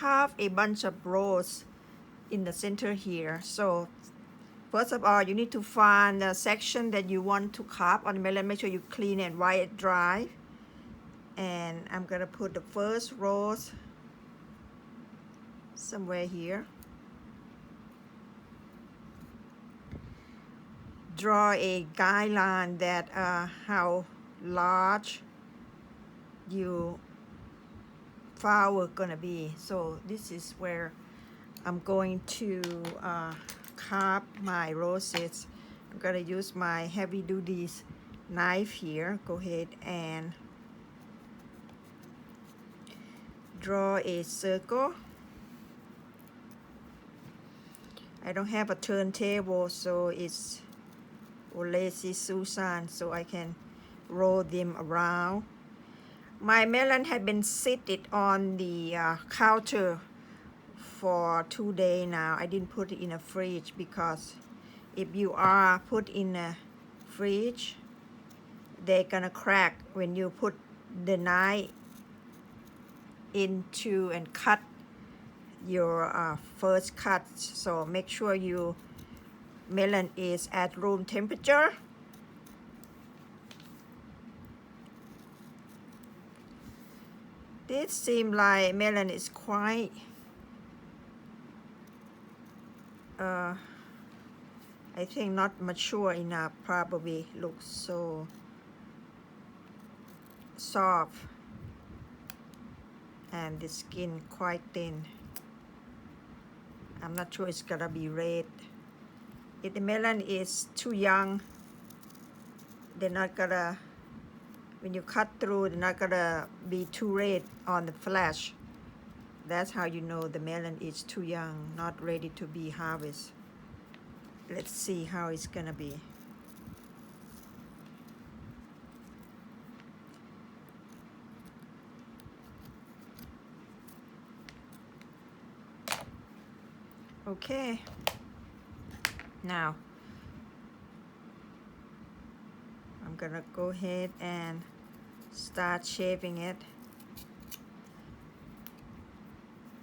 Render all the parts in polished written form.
carve a bunch of rose in the center here. So first of all, you need to find the section that you want to carve on the melon. Make sure you clean it, dry it dry. And I'm gonna put the first rose somewhere here. Draw a guideline that how large your flower gonna be. So this is where I'm going to carve my roses. I'm gonna use my heavy duty knife here. Go ahead and draw a circle. I don't have a turntable, so it's lazy Susan, so I can roll them around. My melon had been seated on the counter for 2 days now. I didn't put it in a fridge because if you are put in a fridge, they're gonna crack when you put the knife into and cut your first cut. So make sure your melon is at room temperature. This seems like melon is quite I think not mature enough. Probably looks so soft and the skin quite thin. I'm not sure it's gonna be red. If the melon is too young, they're not gonna, when you cut through, they're not gonna be too red on the flesh. That's how you know the melon is too young, not ready to be harvested. Let's see how it's gonna be. Okay, now I'm gonna go ahead and start shaping it.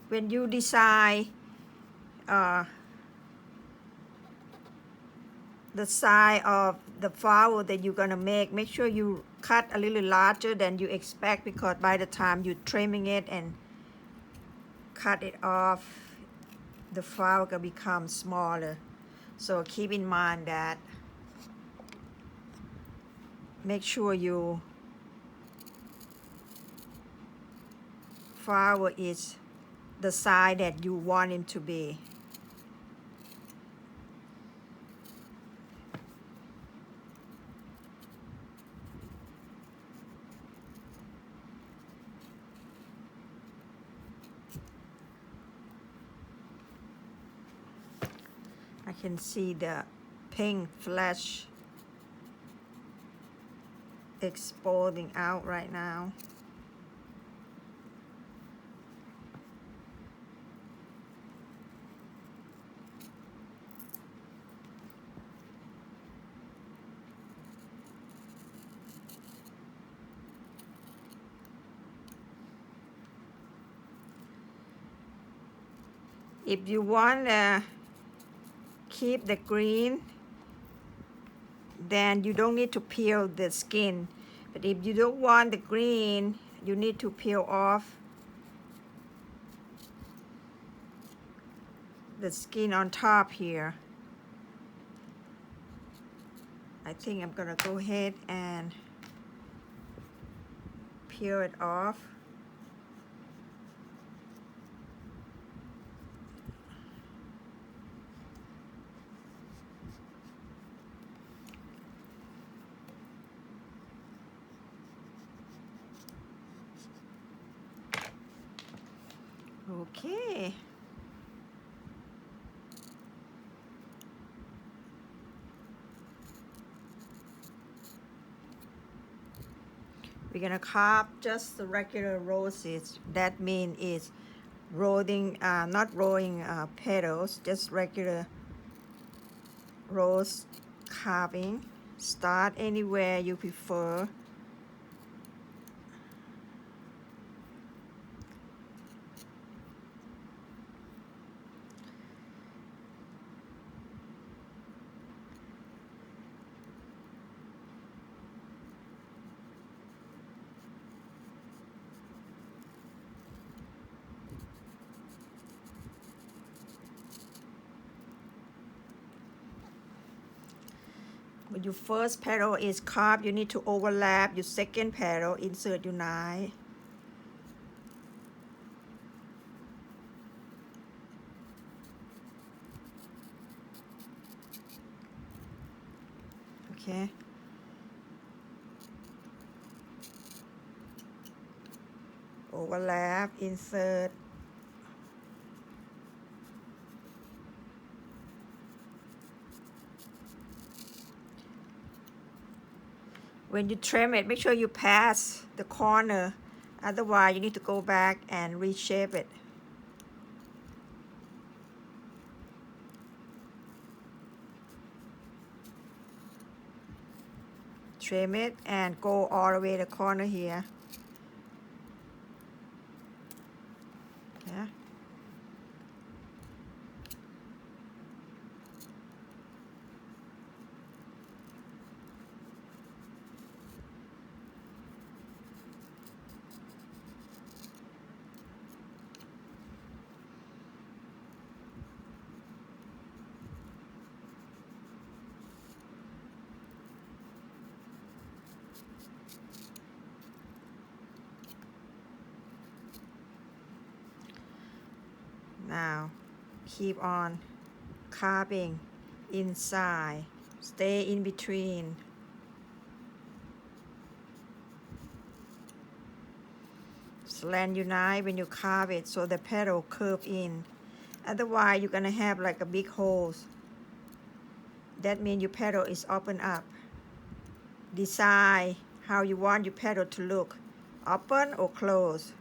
When you decide the size of the flower that you're gonna make sure you cut a little larger than you expect, because by the time you're trimming it and cut it off, the flower can become smaller. So keep in mind that. Make sure your flower is the size that you want him to be. I can see the pink flesh exploding out right now. If you want to keep the green, then you don't need to peel the skin. But if you don't want the green, you need to peel off the skin on top here. I think I'm gonna go ahead and peel it off. Okay. We're gonna carve just the regular roses. That means is rolling, not rolling petals, just regular rose carving. Start anywhere you prefer. your first petal is carved, you need to overlap your second petal, insert your knife. Okay. Overlap, insert. When you trim it, make sure you pass the corner. Otherwise, you need to go back and reshape it. Trim it and go all the way to the corner here. Yeah. Now, keep on carving inside. Stay in between. Slant your knife when you carve it so the petal curve in. Otherwise, you're gonna have like a big holes. That means your petal is open up. Decide how you want your petal to look, open or closed.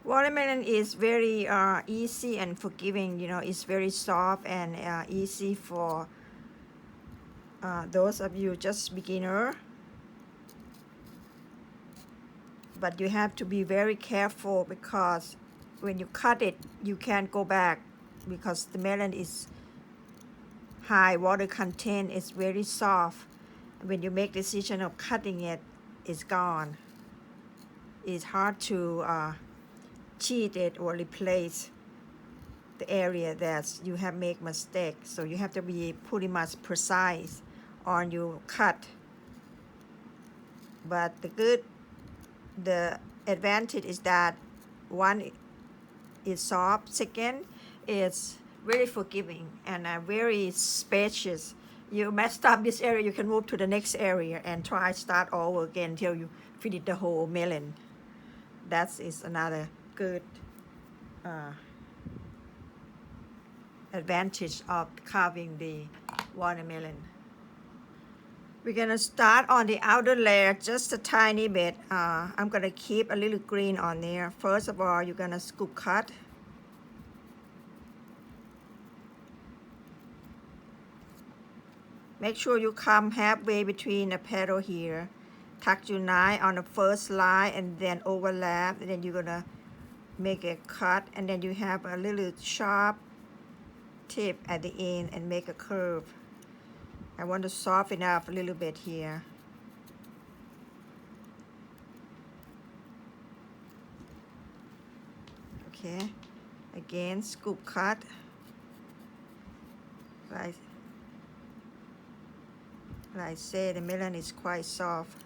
Watermelon is very easy and forgiving. You know, it's very soft and easy for those of you just beginner. But you have to be very careful because when you cut it, you can't go back because the melon is high water content. It's very soft. When you make decision of cutting it, it's gone. It's hard to cheat it or replace the area that you have made mistake. So you have to be pretty much precise on your cut. But the advantage is that one is soft, second is very forgiving and very spacious. You messed up this area, you can move to the next area and try start all over again until you finish the whole melon. That is another good advantage of carving the watermelon. We're gonna start on the outer layer just a tiny bit. I'm gonna keep a little green on there. First of all, you're gonna scoop cut. Make sure you come halfway between the petal here. Tuck your knife on the first line and then overlap, and then you're gonna make a cut, and then you have a little sharp tip at the end and make a curve. I want to soften up a little bit here. Okay, again scoop cut. Like I said, the melon is quite soft.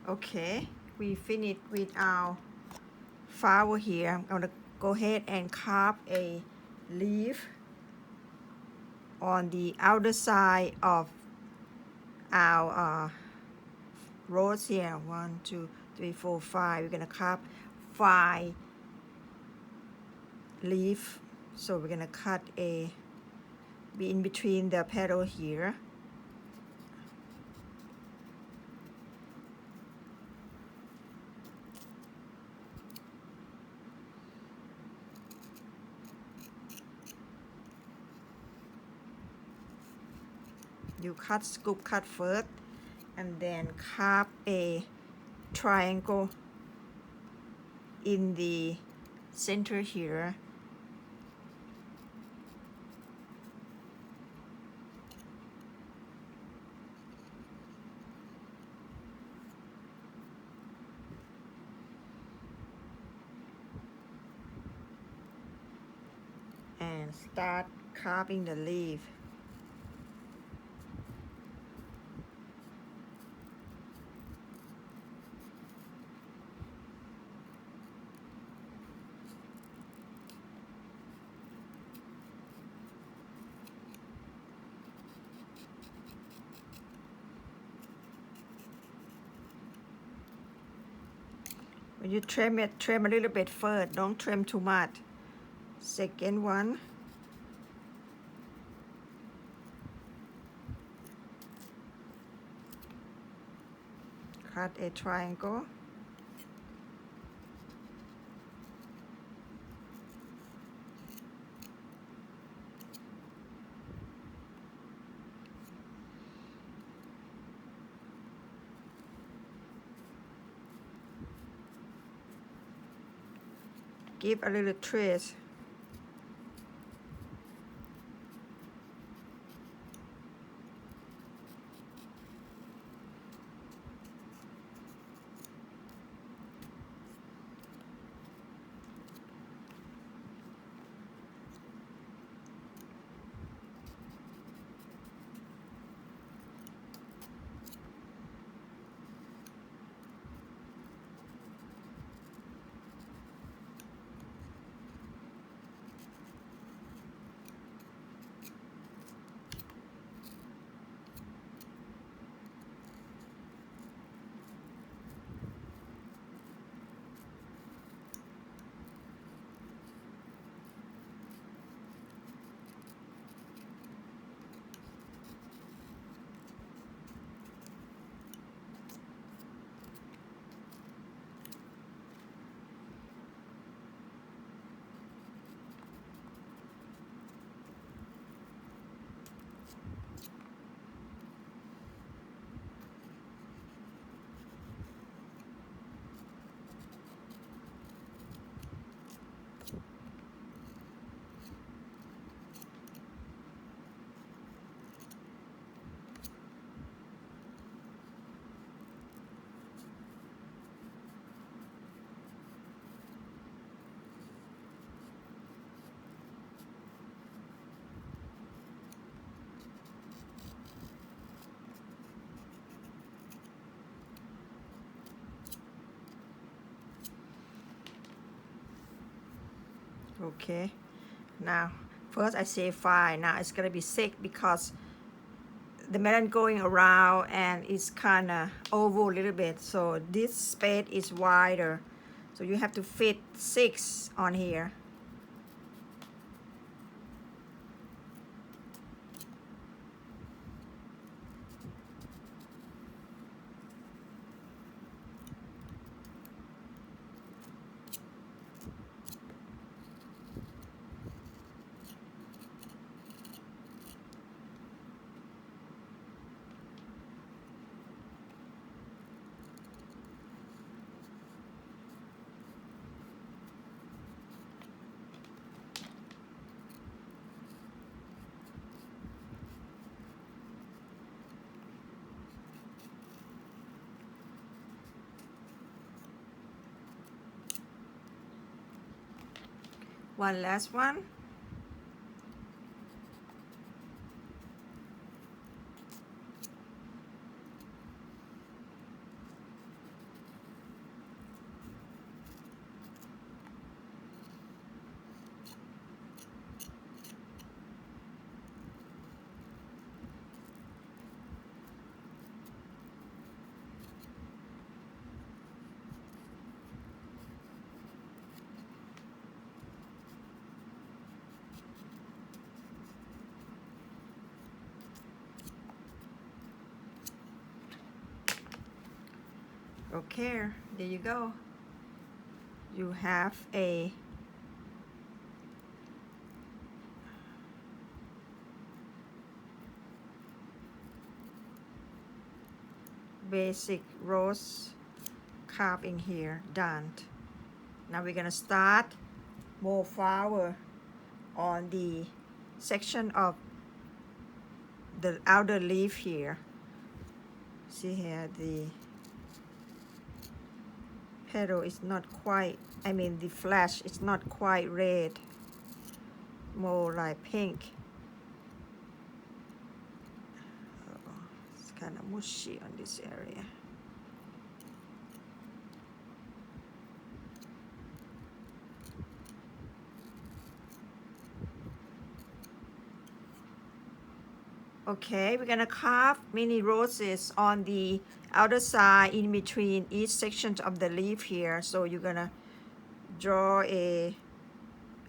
Okay, we finished with our flower here. I'm gonna go ahead and carve a leaf on the outer side of our rose here. 1, 2, 3, 4, 5. We're gonna carve 5 leaf. So we're gonna cut a be in between the petal here. You cut, scoop cut first, and then carve a triangle in the center here. And start carving the leaf. When you trim it, trim a little bit first. Don't trim too much. Second one. Cut a triangle. Give a little trace. Okay, now first I say 5. Now it's gonna be 6 because the melon going around and it's kind of oval a little bit, so this space is wider, so you have to fit 6 on here. One last one. Okay, there you go. You have a basic rose carving here done. Now we're gonna start more flower on the section of the outer leaf here. See here, the petal is not quite, I mean the flesh is not quite red, more like pink. Oh, it's kind of mushy on this area. Okay, we're gonna carve mini roses on the outer side in between each section of the leaf here. So you're gonna draw a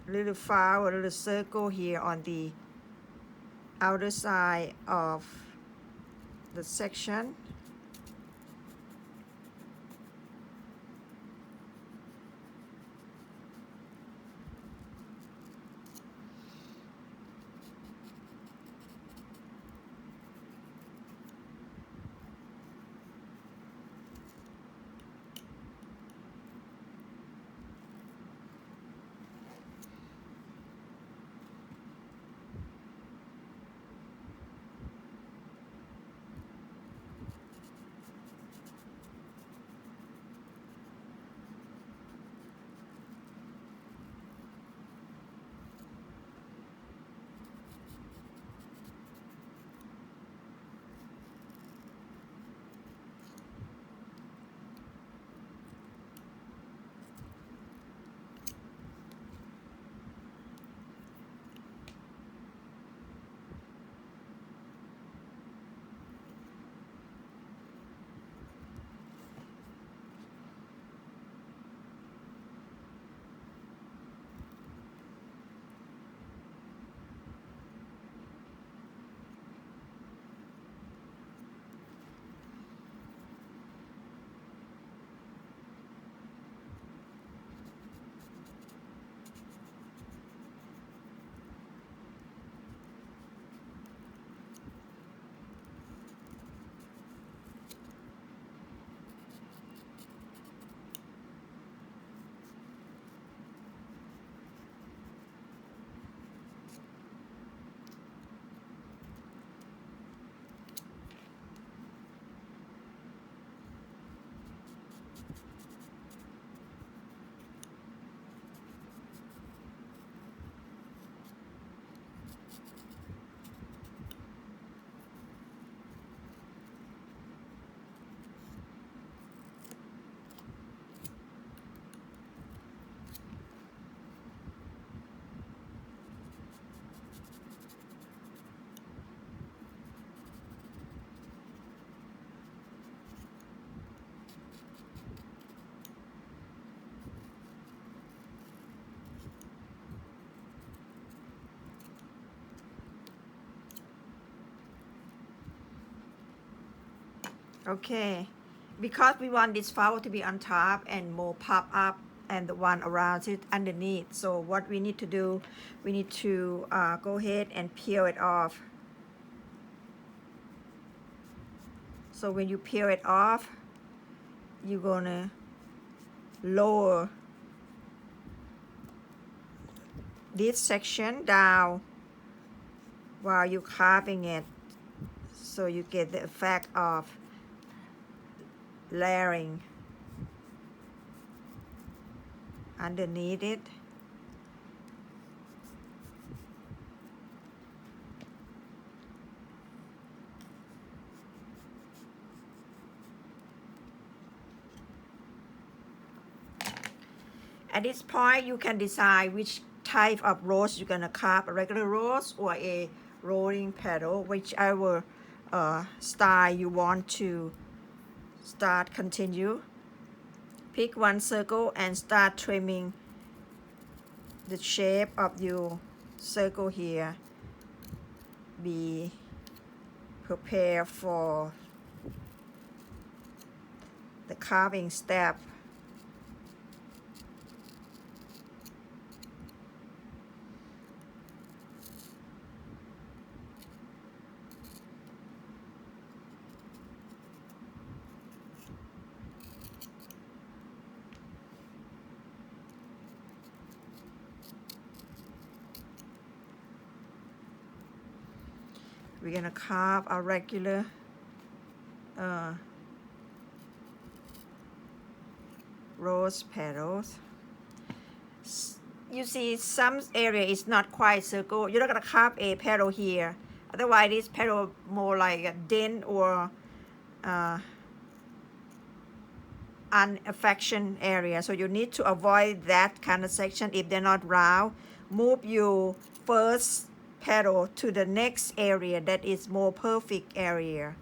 little flower, a little circle here on the outer side of the section. Okay, because we want this flower to be on top and more pop up and the one around it underneath. So what we need to do, we need to go ahead and peel it off. So when you peel it off, you're gonna lower this section down while you're carving it, so you get the effect of layering underneath it. At this point, you can decide which type of rose you're gonna carve, a regular rose or a rolling petal, whichever style you want to continue. Pick one circle and start trimming the shape of your circle here. Be prepared for the carving step. We're gonna carve a regular rose petals. You see, some area is not quite circle. You're not gonna carve a petal here. Otherwise, this petal more like a dent or unaffection area. So you need to avoid that kind of section if they're not round. Move your first petal to the next area that is more perfect area.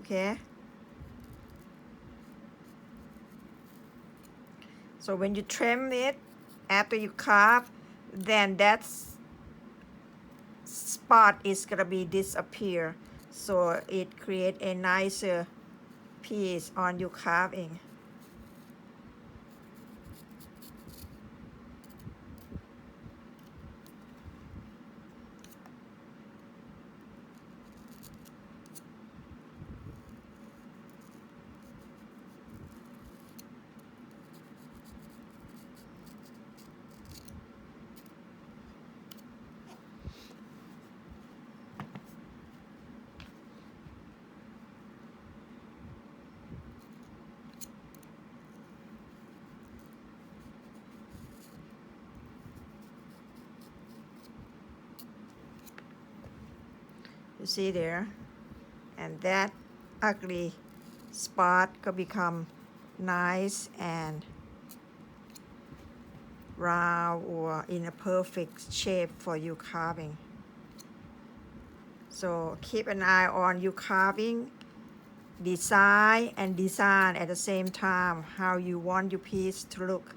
Okay. So when you trim it after you carve, then that spot is gonna be disappear. So it create a nicer piece on your carving. You see there, and that ugly spot could become nice and round or in a perfect shape for you carving. So keep an eye on you carving, design and design at the same time how you want your piece to look.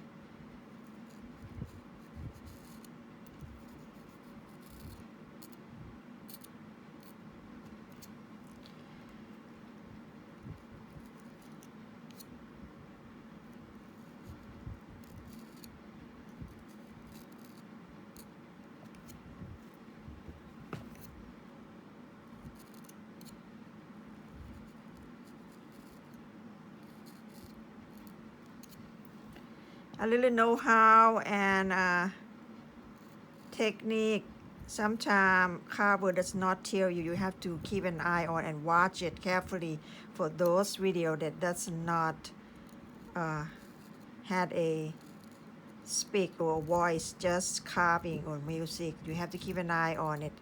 A little know-how and technique. Sometimes carver does not tell you. You have to keep an eye on and watch it carefully for those videos that does not had a speak or voice, just carving or music. You have to keep an eye on it.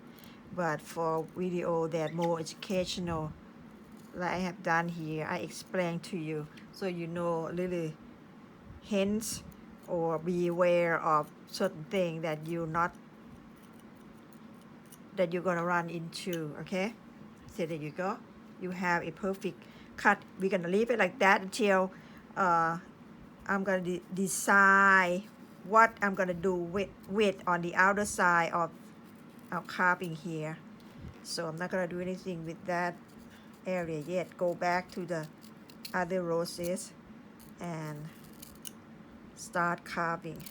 But for video that more educational, like I have done here, I explain to you so you know little hints or be aware of certain things that you're gonna run into. Okay, so there you go. You have a perfect cut. We're gonna leave it like that until I'm gonna decide what I'm gonna do with on the outer side of our carving here. So I'm not gonna do anything with that area yet. Go back to the other roses and start carving.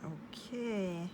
Okay.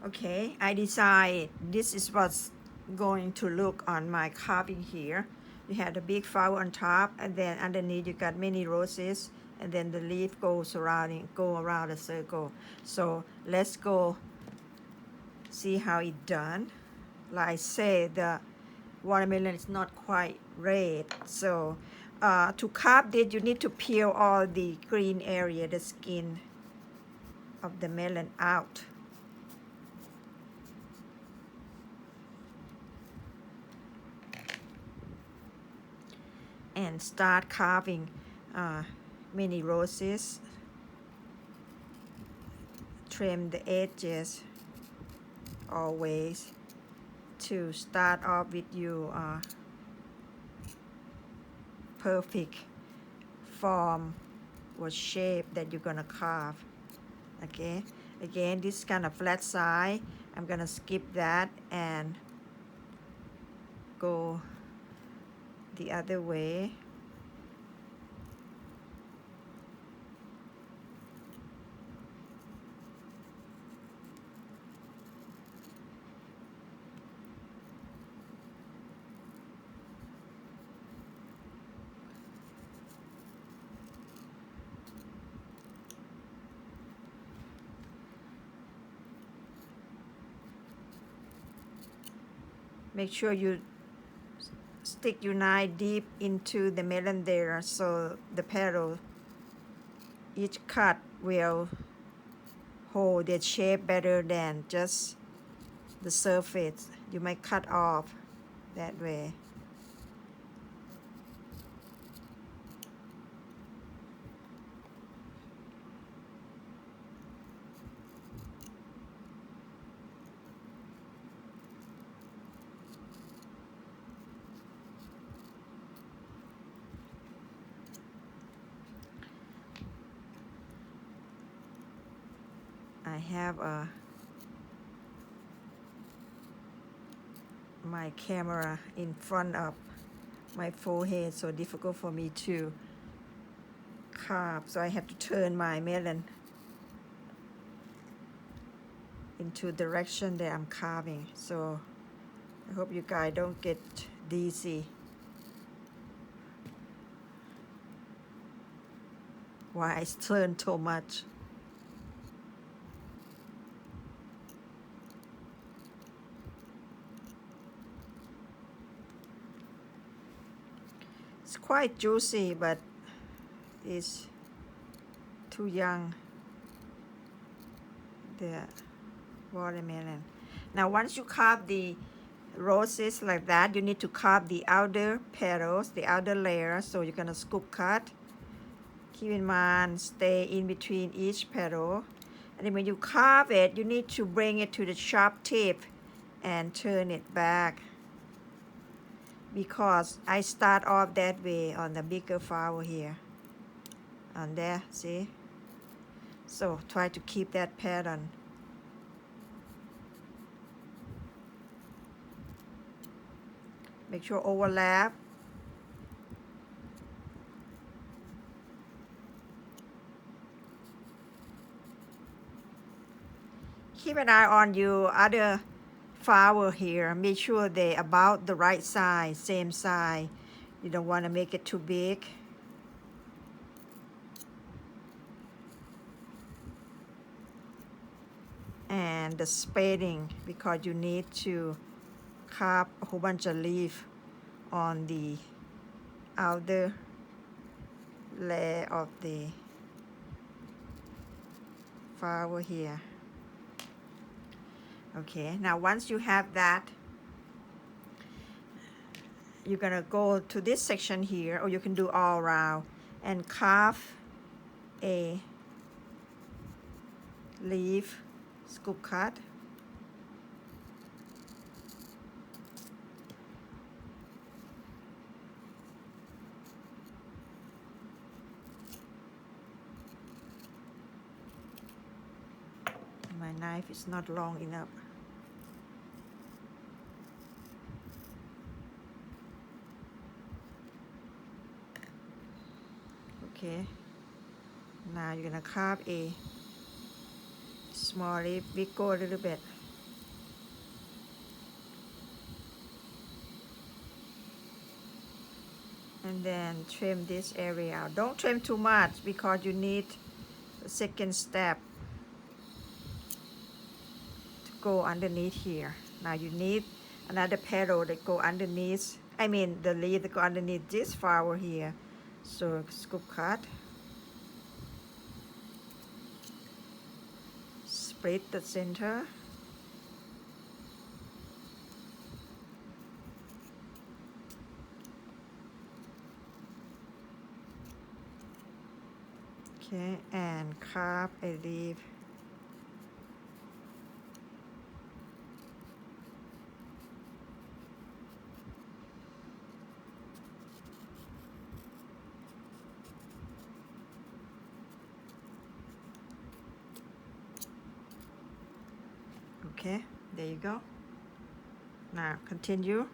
Okay, I decide this is what's going to look on my carving here. You had a big flower on top, and then underneath you got many roses, and then the leaf go around a circle. So let's go see how it done. Like I say, the watermelon is not quite red, so to carve it, you need to peel all the green area, the skin of the melon out. And start carving many roses. Trim the edges always to start off with your perfect form or shape that you're gonna carve. Okay, again, this kind of flat side, I'm gonna skip that and go the other way. Make sure you stick your knife deep into the melon there, so the petal, each cut will hold its shape better than just the surface. You might cut off that way. I have my camera in front of my forehead, so difficult for me to carve, so I have to turn my melon into direction that I'm carving. So I hope you guys don't get dizzy why I turn so much. It's quite juicy, but it's too young, the watermelon. Now once you carve the roses like that, you need to carve the outer petals, the outer layer, so you're gonna scoop cut. Keep in mind, stay in between each petal, and then when you carve it, you need to bring it to the sharp tip and turn it back, because I start off that way on the bigger flower here, on there, see? So try to keep that pattern. Make sure overlap. Keep an eye on your other flower here. Make sure they're about the right size, same size. You don't want to make it too big. And the spading, because you need to carve a whole bunch of leaf on the outer layer of the flower here. Okay, now once you have that, you're gonna go to this section here, or you can do all around and carve a leaf, scoop cut. My knife is not long enough. Okay, now you're gonna carve a small leaf. We go a little bit. and then trim this area out. Don't trim too much because you need a second step to go underneath here. Now you need another petal that go underneath, I mean the leaf that go underneath this flower here. So scoop cut, split the center, okay, and carve a leaf. Okay, there you go. Now continue.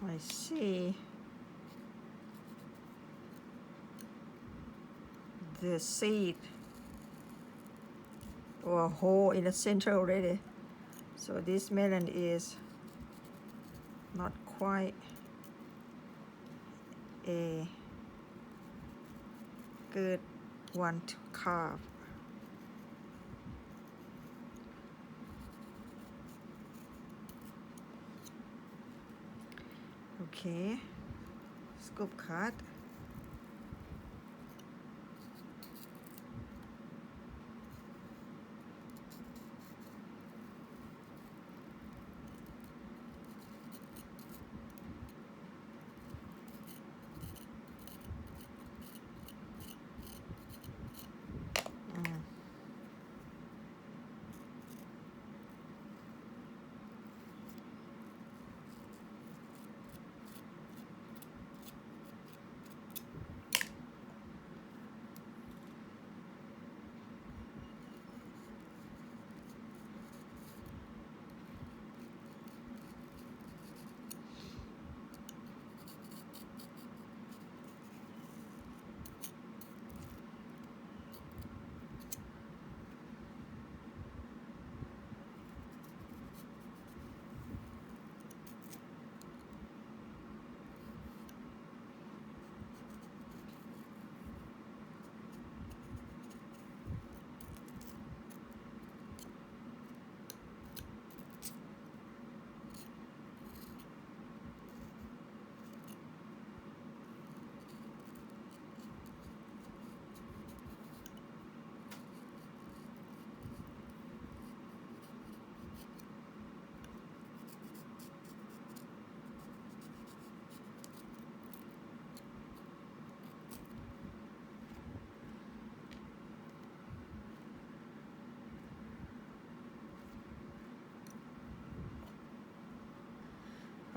I see the seed or a hole in the center already. So this melon is not quite a good one to carve. Okay, scoop cut.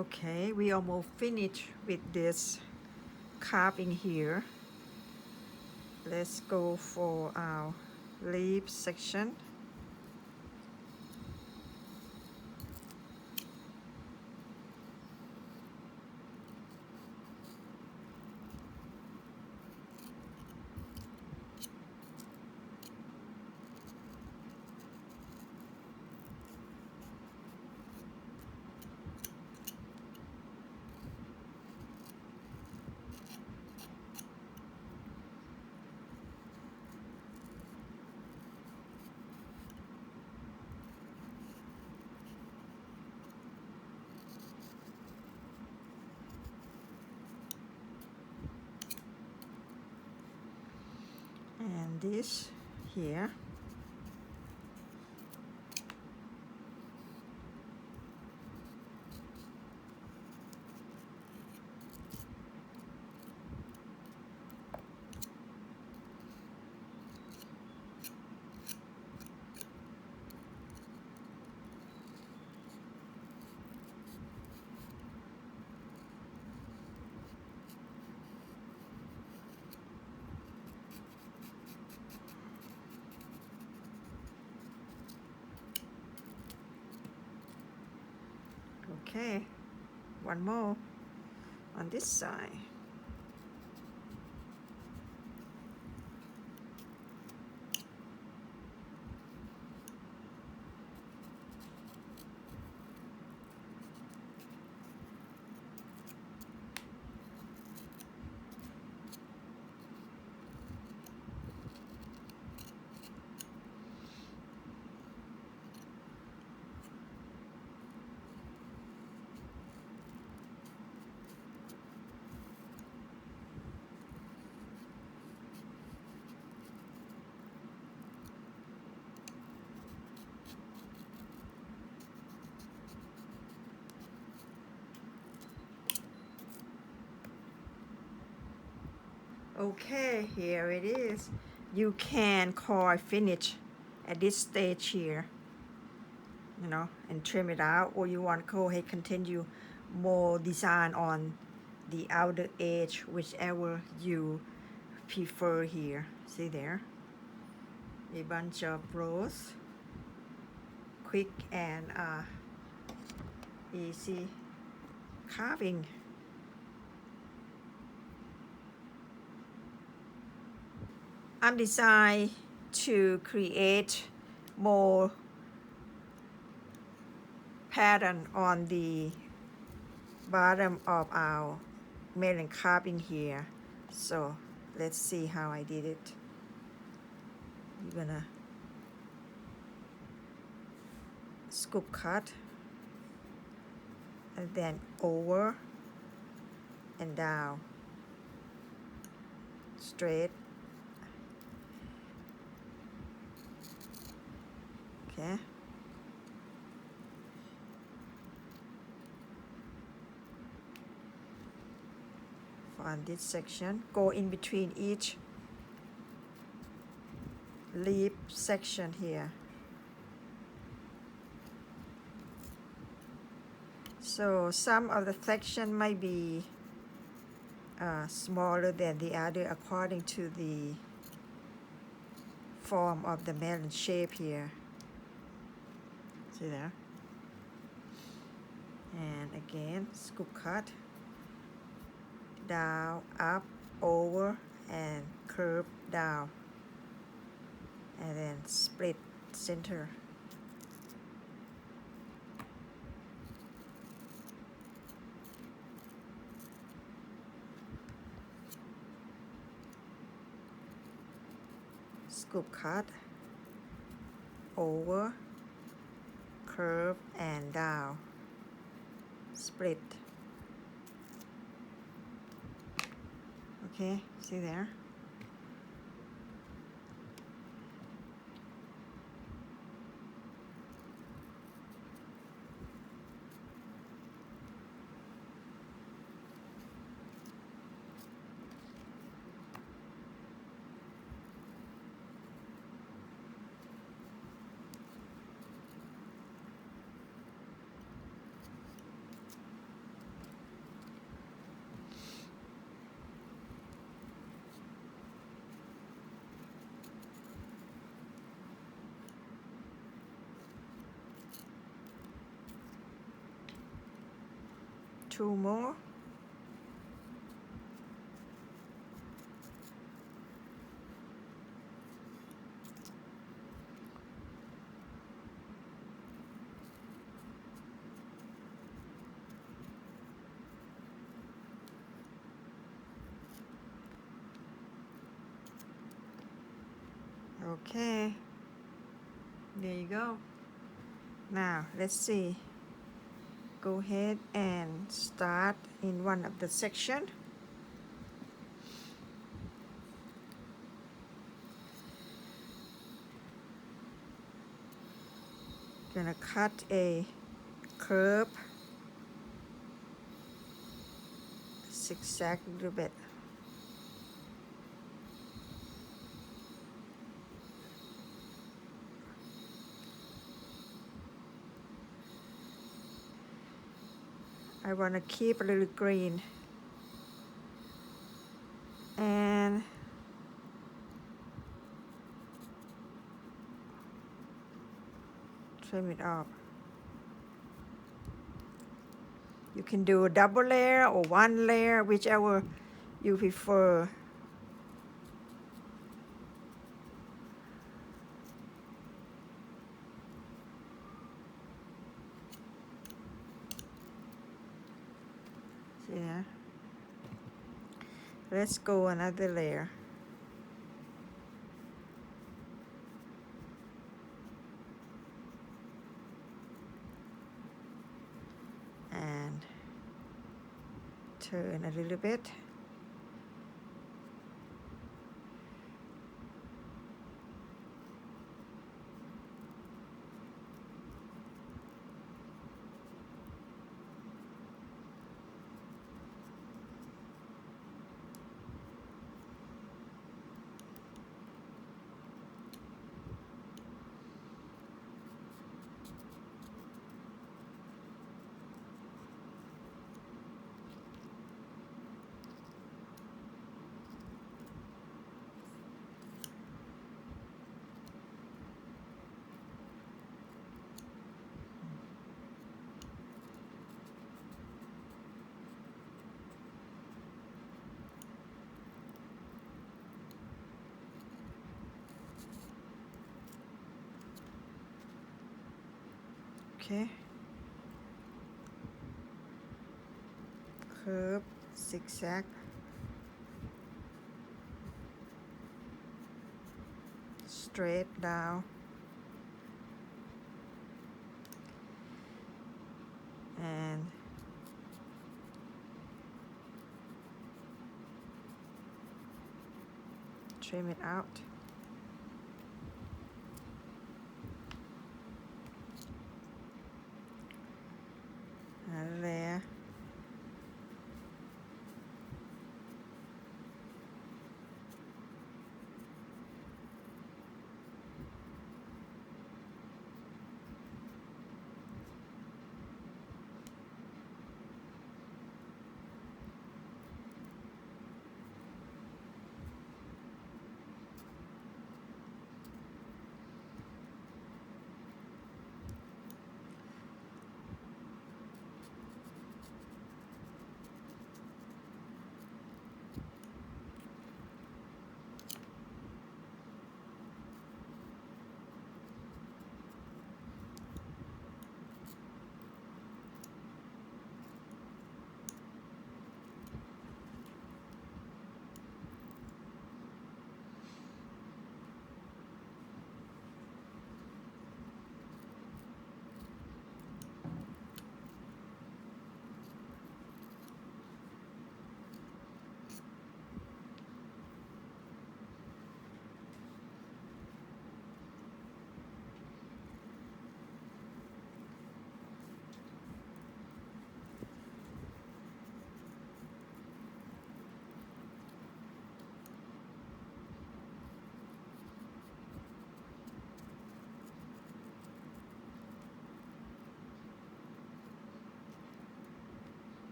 Okay, we almost finished with this carving here. Let's go for our leaf section. And this here. Okay, one more on this side. Okay, here it is. You can call finish at this stage here, and trim it out, or you want to go ahead continue more design on the outer edge, whichever you prefer here. See there? A bunch of rows. Quick and easy carving. I'm designed to create more pattern on the bottom of our melon carving here. So let's see how I did it. You're gonna scoop cut and then over and down, straight. Okay. On this section, go in between each leaf section here. So some of the section might be smaller than the other according to the form of the melon shape here. See there? And again, scoop cut. Down, up, over, and curve down, and then split center. Scoop cut, over, curve, and down, split. Okay, see there? two more. Okay, there you go. Now let's see. Go ahead and start in one of the section. Gonna cut a curve, zigzag a little bit. I want to keep a little green and trim it off. You can do a double layer or one layer, whichever you prefer. See that? Let's go another layer. And turn a little bit. Okay. Curve, zigzag. Straight down. And trim it out. Another layer.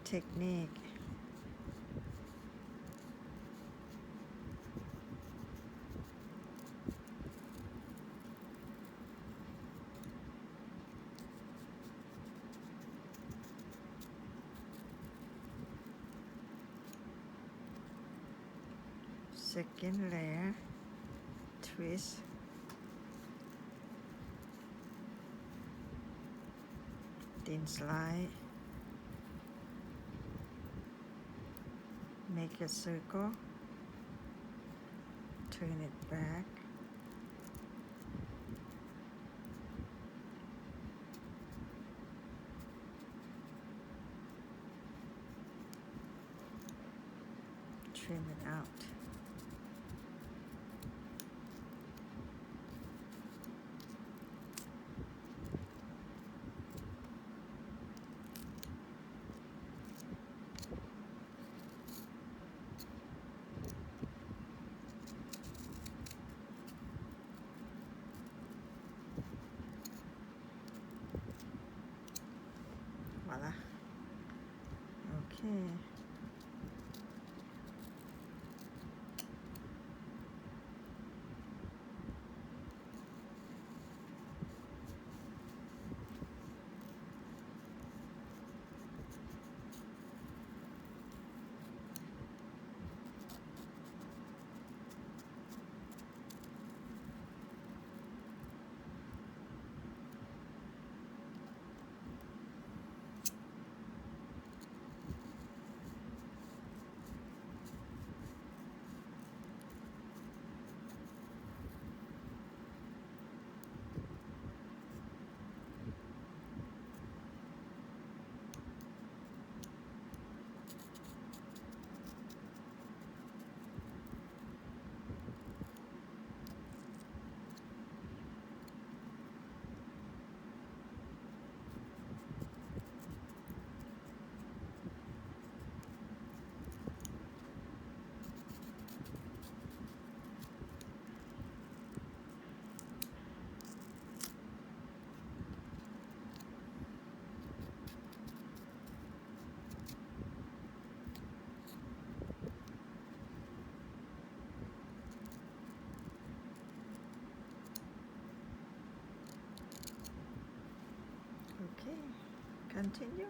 Technique. second layer twist thin slice make a circle turn it back trim it out voila okay Okay, continue.